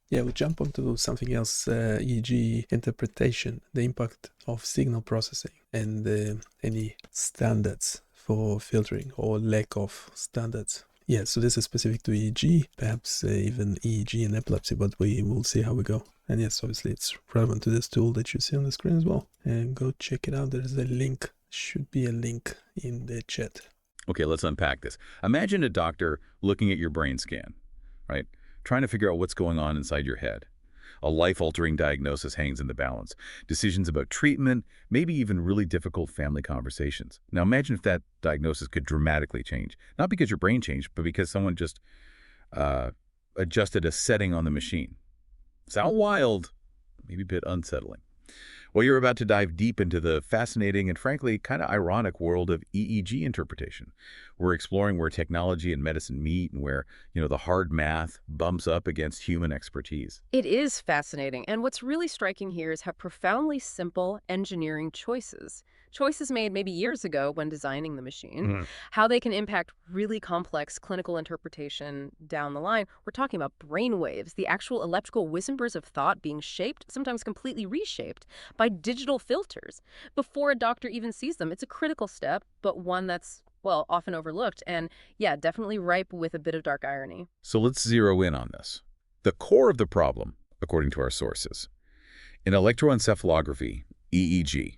Yeah, we'll jump onto something else, EEG interpretation, the impact of signal processing, and any standards for filtering or lack of standards. Yeah, so this is specific to EEG, perhaps even EEG and epilepsy, but we will see how we go. And yes, obviously it's relevant to this tool that you see on the screen as well. And go check it out. There's a link, should be a link in the chat. Okay, let's unpack this. Imagine a doctor looking at your brain scan, right? Trying to figure out what's going on inside your head. A life-altering diagnosis hangs in the balance. Decisions about treatment, maybe even really difficult family conversations. Now imagine if that diagnosis could dramatically change. Not because your brain changed, but because someone just adjusted a setting on the machine. Sound wild, maybe a bit unsettling. Well, you're about to dive deep into the fascinating and frankly kind of ironic world of EEG interpretation. We're exploring where technology and medicine meet and where, the hard math bumps up against human expertise. It is fascinating, and what's really striking here is how profoundly simple engineering choices made maybe years ago when designing the machine, Mhm. how they can impact really complex clinical interpretation down the line. We're talking about brain waves, the actual electrical whispers of thought being shaped, sometimes completely reshaped, by digital filters before a doctor even sees them. It's a critical step, but one that's, well, often overlooked, and yeah, definitely ripe with a bit of dark irony. So let's zero in on this. The core of the problem, according to our sources, in electroencephalography, EEG,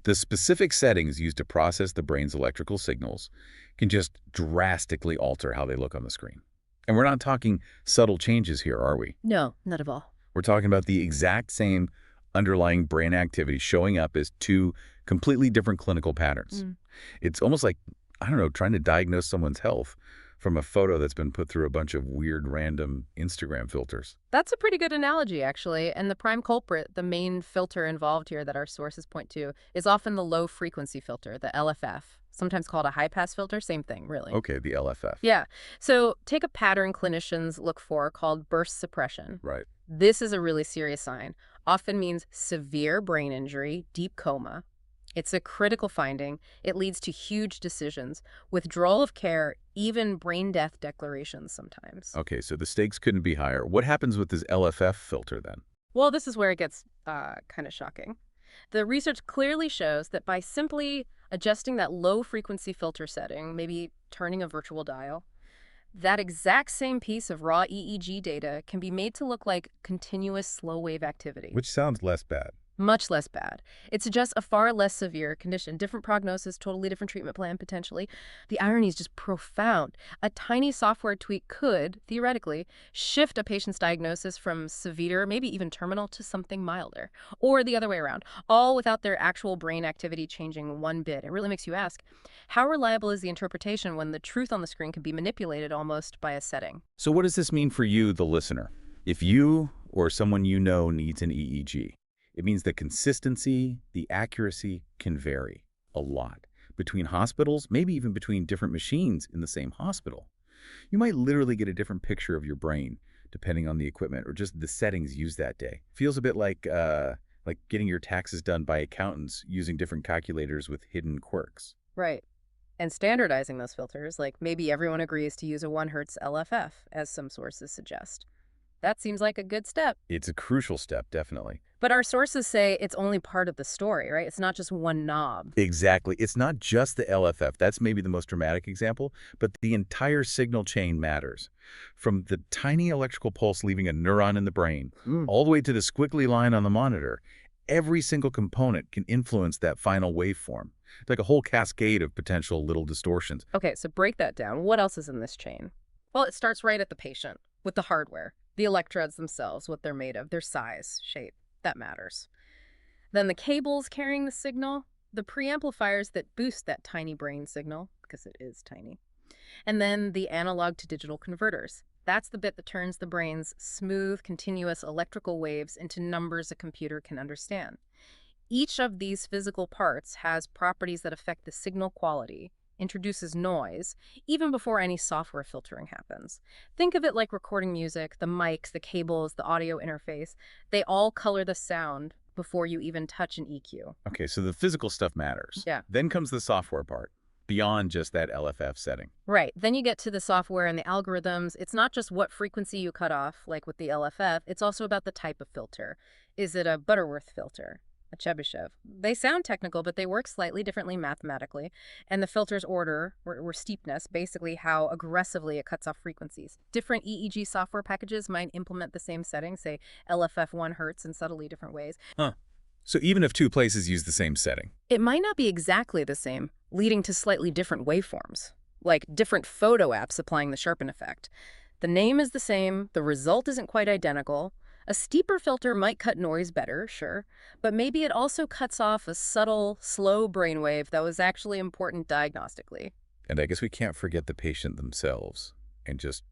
the specific settings used to process the brain's electrical signals can just drastically alter how they look on the screen. And we're not talking subtle changes here, are we? No, not at all. We're talking about the exact same underlying brain activity showing up as two completely different clinical patterns. It's almost like, I don't know, trying to diagnose someone's health from a photo that's been put through a bunch of weird random Instagram filters. That's a pretty good analogy, actually. And the prime culprit, the main filter involved here that our sources point to, is often the low frequency filter, the LFF, sometimes called a high pass filter. Same thing, really. Okay, the LFF. Yeah. So take a pattern clinicians look for called burst suppression. Right. This is a really serious sign. Often means severe brain injury, deep coma. It's a critical finding. It leads to huge decisions, withdrawal of care, even brain death declarations sometimes. Okay, so the stakes couldn't be higher. What happens with this LFF filter then? Well, this is where it gets kind of shocking. The research clearly shows that by simply adjusting that low-frequency filter setting, maybe turning a virtual dial, that exact same piece of raw EEG data can be made to look like continuous slow-wave activity. Which sounds less bad. Much less bad. It suggests a far less severe condition, different prognosis, totally different treatment plan, potentially. The irony is just profound. A tiny software tweak could, theoretically, shift a patient's diagnosis from severe, maybe even terminal, to something milder. Or the other way around, all without their actual brain activity changing one bit. It really makes you ask, how reliable is the interpretation when the truth on the screen can be manipulated almost by a setting? So what does this mean for you, the listener? If you or someone you know needs an EEG, it means the consistency, the accuracy can vary a lot between hospitals, maybe even between different machines in the same hospital. You might literally get a different picture of your brain depending on the equipment or just the settings used that day. Feels a bit like getting your taxes done by accountants using different calculators with hidden quirks. Right. And standardizing those filters, like maybe everyone agrees to use a 1 Hz LFF, as some sources suggest. That seems like a good step. It's a crucial step, definitely. But our sources say it's only part of the story, right? It's not just one knob. Exactly. It's not just the LFF. That's maybe the most dramatic example, but the entire signal chain matters. From the tiny electrical pulse leaving a neuron in the brain, all the way to the squiggly line on the monitor, every single component can influence that final waveform. It's like a whole cascade of potential little distortions. Okay, so break that down. What else is in this chain? Well, it starts right at the patient, with the hardware, the electrodes themselves, what they're made of, their size, shape. That matters. Then the cables carrying the signal, the preamplifiers that boost that tiny brain signal, because it is tiny. And then the analog to digital converters. That's the bit that turns the brain's smooth, continuous electrical waves into numbers a computer can understand. Each of these physical parts has properties that affect the signal quality, introduces noise, even before any software filtering happens. Think of it like recording music, the mics, the cables, the audio interface. They all color the sound before you even touch an EQ. Okay, so the physical stuff matters. Yeah. Then comes the software part. beyond just that LFF setting. Right. Then you get to the software and the algorithms. It's not just what frequency you cut off, like with the LFF. It's also about the type of filter. Is it a Butterworth filter? A Chebyshev? They sound technical, but they work slightly differently mathematically. And the filter's order, or steepness, basically how aggressively it cuts off frequencies. Different EEG software packages might implement the same setting, say LFF 1 hertz, in subtly different ways. Huh. So even if two places use the same setting. It might not be exactly the same, leading to slightly different waveforms, like different photo apps applying the sharpen effect. The name is the same, the result isn't quite identical. A steeper filter might cut noise better, sure, but maybe it also cuts off a subtle, slow brainwave that was actually important diagnostically. And I guess we can't forget the patient themselves and just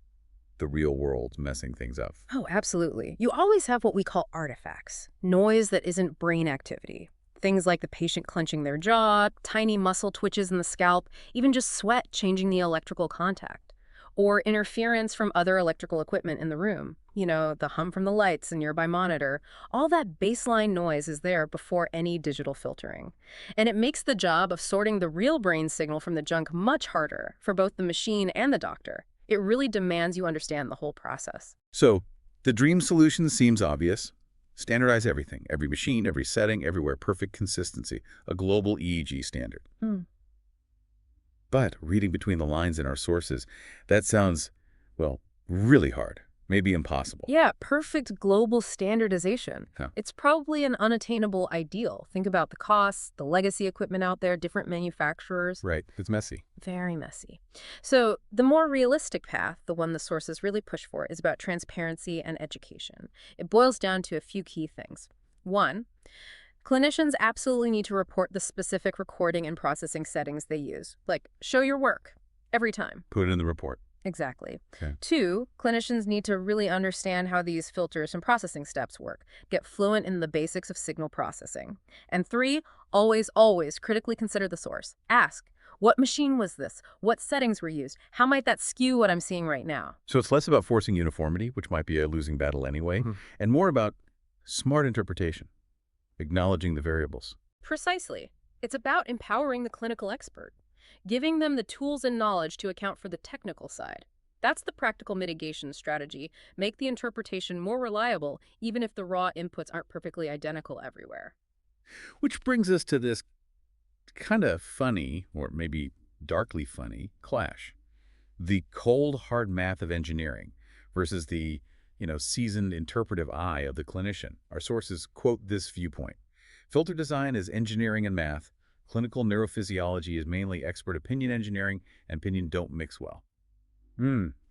the real world messing things up. Oh, absolutely. You always have what we call artifacts, noise that isn't brain activity. Things like the patient clenching their jaw, tiny muscle twitches in the scalp, even just sweat changing the electrical contact. Or interference from other electrical equipment in the room. You know, the hum from the lights, a nearby monitor. All that baseline noise is there before any digital filtering. And it makes the job of sorting the real brain signal from the junk much harder for both the machine and the doctor. It really demands you understand the whole process. So the dream solution seems obvious. Standardize everything, every machine, every setting, everywhere, perfect consistency, a global EEG standard. But reading between the lines in our sources, that sounds, well, really hard, maybe impossible. Yeah, perfect global standardization. Huh. It's probably an unattainable ideal. Think about the costs, the legacy equipment out there, different manufacturers. Right, it's messy. Very messy. So the more realistic path, the one the sources really push for, is about transparency and education. It boils down to a few key things. One, clinicians absolutely need to report the specific recording and processing settings they use. Like, show your work, every time. Put it in the report. Exactly. Okay. 2, clinicians need to really understand how these filters and processing steps work, get fluent in the basics of signal processing. And 3, always, always critically consider the source. Ask, what machine was this? What settings were used? How might that skew what I'm seeing right now? So it's less about forcing uniformity, which might be a losing battle anyway, and more about smart interpretation, acknowledging the variables. Precisely. It's about empowering the clinical expert, giving them the tools and knowledge to account for the technical side. That's the practical mitigation strategy. Make the interpretation more reliable, even if the raw inputs aren't perfectly identical everywhere. Which brings us to this kind of funny, or maybe darkly funny, clash. The cold, hard math of engineering versus the, seasoned interpretive eye of the clinician. Our sources quote this viewpoint. Filter design is engineering and math. Clinical neurophysiology is mainly expert opinion engineering, and opinion don't mix well.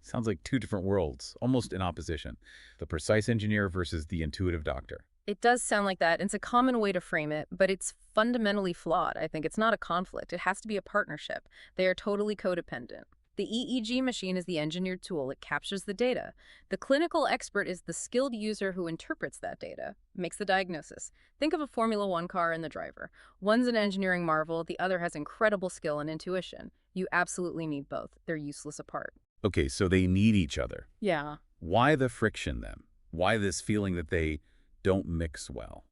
Sounds like two different worlds, almost in opposition. The precise engineer versus the intuitive doctor. It does sound like that. It's a common way to frame it, but it's fundamentally flawed. I think it's not a conflict. It has to be a partnership. They are totally codependent. The EEG machine is the engineered tool. It captures the data. The clinical expert is the skilled user who interprets that data, makes the diagnosis. Think of a Formula One car and the driver. One's an engineering marvel. The other has incredible skill and intuition. You absolutely need both. They're useless apart. Okay, so they need each other. Yeah. Why the friction then? Why this feeling that they don't mix well?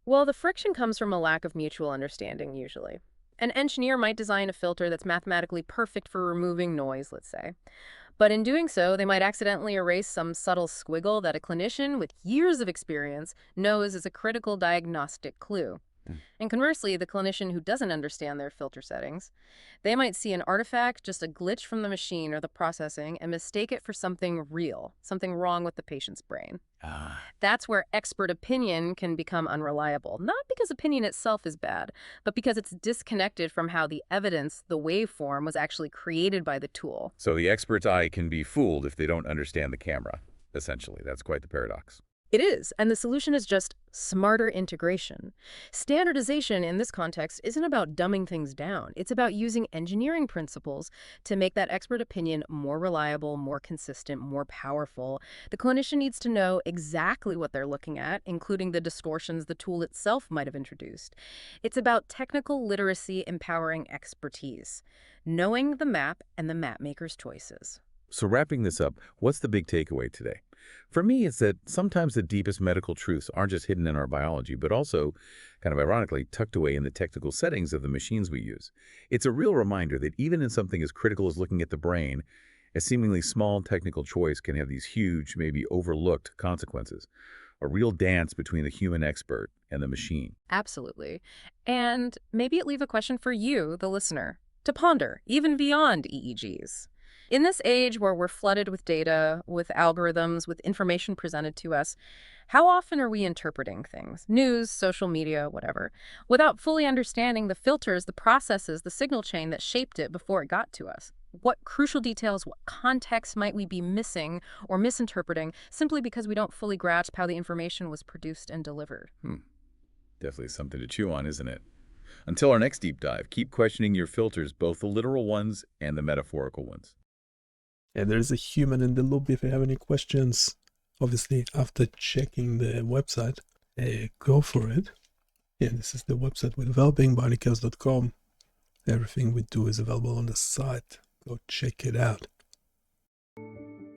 Well, the friction comes from a lack of mutual understanding, usually. An engineer might design a filter that's mathematically perfect for removing noise, let's say. But in doing so, they might accidentally erase some subtle squiggle that a clinician with years of experience knows is a critical diagnostic clue. And conversely, the clinician who doesn't understand their filter settings, they might see an artifact, just a glitch from the machine or the processing, and mistake it for something real, something wrong with the patient's brain. That's where expert opinion can become unreliable. Not because opinion itself is bad, but because it's disconnected from how the evidence, the waveform, was actually created by the tool. So the expert's eye can be fooled if they don't understand the camera, essentially. That's quite the paradox. It is, and the solution is just smarter integration. Standardization in this context isn't about dumbing things down. It's about using engineering principles to make that expert opinion more reliable, more consistent, more powerful. The clinician needs to know exactly what they're looking at, including the distortions the tool itself might have introduced. It's about technical literacy empowering expertise, knowing the map and the map maker's choices. So wrapping this up, what's the big takeaway today? For me, it's that sometimes the deepest medical truths aren't just hidden in our biology, but also, kind of ironically, tucked away in the technical settings of the machines we use. It's a real reminder that even in something as critical as looking at the brain, a seemingly small technical choice can have these huge, maybe overlooked consequences. A real dance between the human expert and the machine. Absolutely. And maybe it leave a question for you, the listener, to ponder, even beyond EEGs. In this age where we're flooded with data, with algorithms, with information presented to us, how often are we interpreting things, news, social media, whatever, without fully understanding the filters, the processes, the signal chain that shaped it before it got to us? What crucial details, what context might we be missing or misinterpreting simply because we don't fully grasp how the information was produced and delivered? Definitely something to chew on, isn't it? Until our next deep dive, keep questioning your filters, both the literal ones and the metaphorical ones. And there's a human in the loop if you have any questions. Obviously, after checking the website, go for it. Yeah, this is the website with wellbeing.bionichaos.com. Everything we do is available on the site. Go check it out.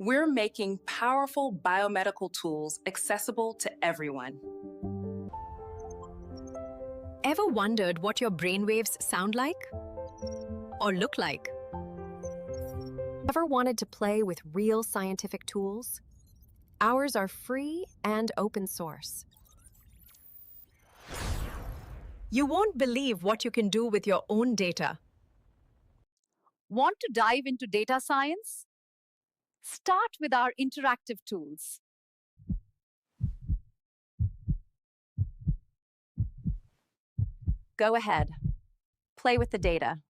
We're making powerful biomedical tools accessible to everyone. Ever wondered what your brainwaves sound like? Or look like? Ever wanted to play with real scientific tools? Ours are free and open source. You won't believe what you can do with your own data. Want to dive into data science? Start with our interactive tools. Go ahead. Play with the data.